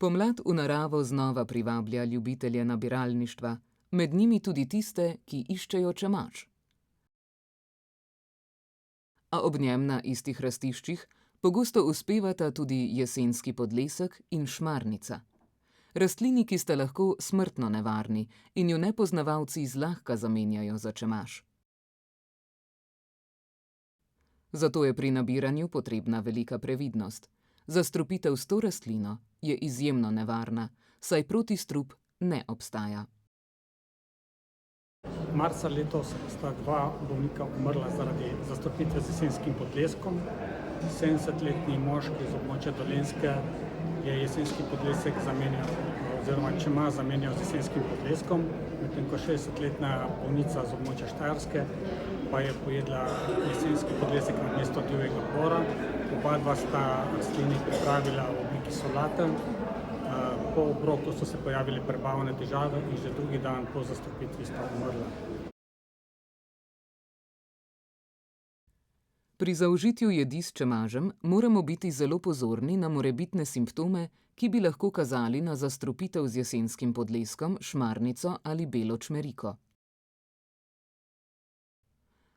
Pomlad v naravo znova privablja ljubitelje nabiralništva, med njimi tudi tiste, ki iščejo čemaž. A ob njem na istih rastiščih pogosto uspevata tudi jesenski podlesek in šmarnica. Rastlini, ki sta lahko smrtno nevarni in jo nepoznavalci zlahka zamenjajo za čemaž. Zato je pri nabiranju potrebna velika previdnost. Zastrupitev s to rastlino je izjemno nevarna, saj protistrup ne obstaja. Marca letos sta 2 bolnika umrla zaradi zastrupitve z jesenskim podleskom. 70-letni moški z območja Dolenjske je jesenski podlesek zamenjal, oziroma čemaž zamenjal z jesenskim podleskom, medtem ko 60-letna bolnica z območja Štajerske pa je pojedla jesenski podlesek namesto divjega bora. Oba sta rastlini pripravila v obliki solate. Po obroku so se pojavile prebavne težave in že drugi dan po zastrupitvi sta umrla. Pri zaužitju jedi s čemažem moramo biti zelo pozorni na morebitne simptome, ki bi lahko kazali na zastrupitev z jesenskim podleskom, šmarnico ali belo čmeriko.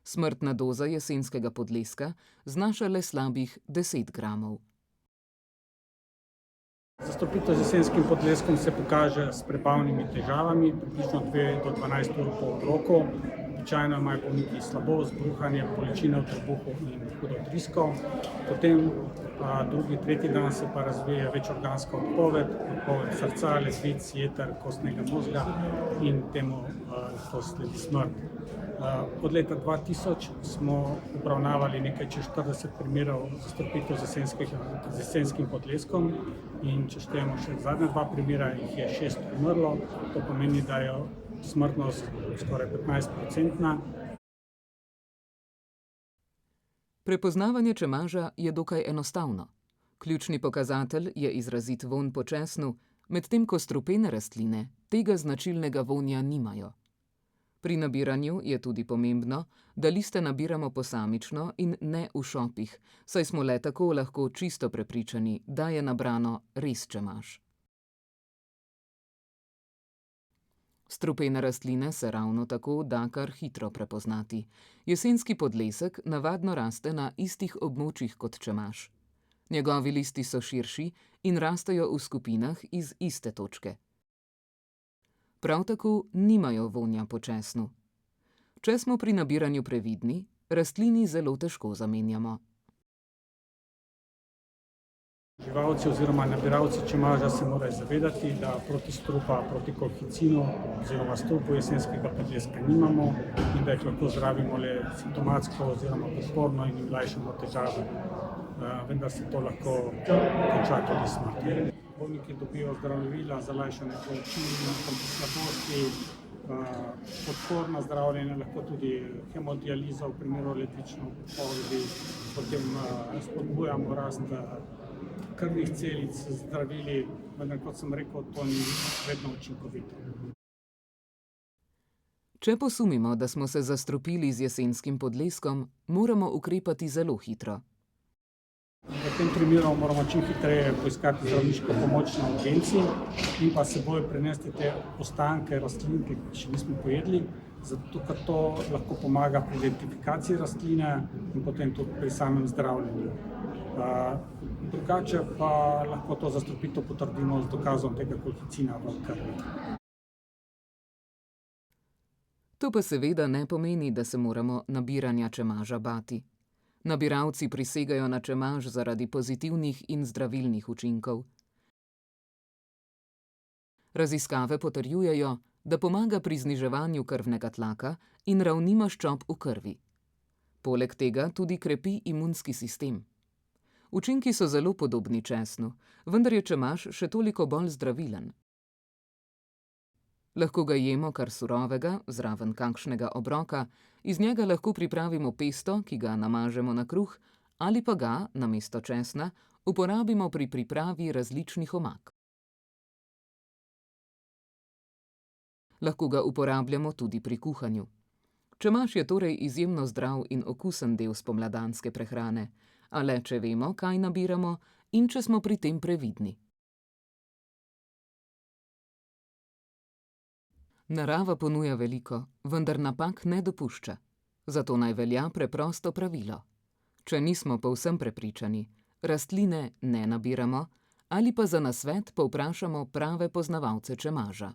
Smrtna doza jesenskega podleska znaša le slabih 10 gramov. Zastrupitev z jesenskim podleskom se pokaže s prebavnimi težavami, približno 2 do 12 ur po obroku. Običajno imajo bolniki slabost, bruhanje, bolečine v trebuhu in hudo drisko. Potem drugi, tretji dan se pa razvije večorganska odpoved srca, ledvic, jeter, kostnega mozga in temu lahko sledi smrt. Od leta 2000 smo obravnavali nekaj čez 40 primerov zastrupitev z jesenskim podleskom in če štejemo še zadnja 2 primera, jih je 6 umrlo. To pomeni, da je smrtnost skoraj 15%. Prepoznavanje čemaža je dokaj enostavno. Ključni pokazatelj je izrazit vonj po česnu, medtem ko strupene rastline tega značilnega vonja nimajo. Pri nabiranju je tudi pomembno, da liste nabiramo posamično in ne v šopih, saj smo le tako lahko čisto prepričani, da je nabrano res čemaž. Strupene rastline se ravno tako da kar hitro prepoznati. Jesenski podlesek navadno raste na istih območjih kot čemaž. Njegovi listi so širši in rastejo v skupinah iz iste točke. Prav tako nimajo vonja po česnu. Če smo pri nabiranju previdni, rastlini zelo težko zamenjamo. Živalci oziroma nabiralci čemaža se morajo zavedati, da proti strupa, proti kolhicinu oziroma strupu jesenskega podleska nimamo in da jih lahko zdravimo le simptomatsko oziroma podporno in jim lajšamo težave. Vendar se to lahko konča tudi smrtjo. Bolniki dobijo zdravila za lajšanje bolečin, slabosti, podporno zdravljenje, lahko tudi hemodializa v primeru ledvične odpovedi, potem spodbujamo rast krvnih celic z zdravili, vendar kot sem rekel, to ni vedno učinkovito. Če posumimo, da smo se zastrupili z jesenskim podleskom, moramo ukrepati zelo hitro. V tem primeru moramo čim hitreje poiskati zdravniško pomoč na urgenci in pa s seboj prinesti te ostanke rastlin, ki še nismo pojedli, zato ker to lahko pomaga pri identifikaciji rastline in potem tudi pri samem zdravljenju. Drugače pa lahko to zastrupitev potrdimo z dokazom tega kolhicina v krvi. To pa seveda ne pomeni, da se moramo nabiranja čemaža bati. Nabiralci prisegajo na čemaž zaradi pozitivnih in zdravilnih učinkov. Raziskave potrjujejo, da pomaga pri zniževanju krvnega tlaka in ravni maščob v krvi. Poleg tega tudi krepi imunski sistem. Učinki so zelo podobni česnu, vendar je čemaž še toliko bolj zdravilen. Lahko ga jemo kar surovega, zraven kakšnega obroka, iz njega lahko pripravimo pesto, ki ga namažemo na kruh, ali pa ga, namesto česna, uporabimo pri pripravi različnih omak. Lahko ga uporabljamo tudi pri kuhanju. Čemaž je torej izjemno zdrav in okusen del spomladanske prehrane, a le če vemo, kaj nabiramo in če smo pri tem previdni. Narava ponuja veliko, vendar napak ne dopušča. Zato naj velja preprosto pravilo. Če nismo povsem prepričani, rastline ne nabiramo ali pa za nasvet povprašamo prave poznavalce čemaža.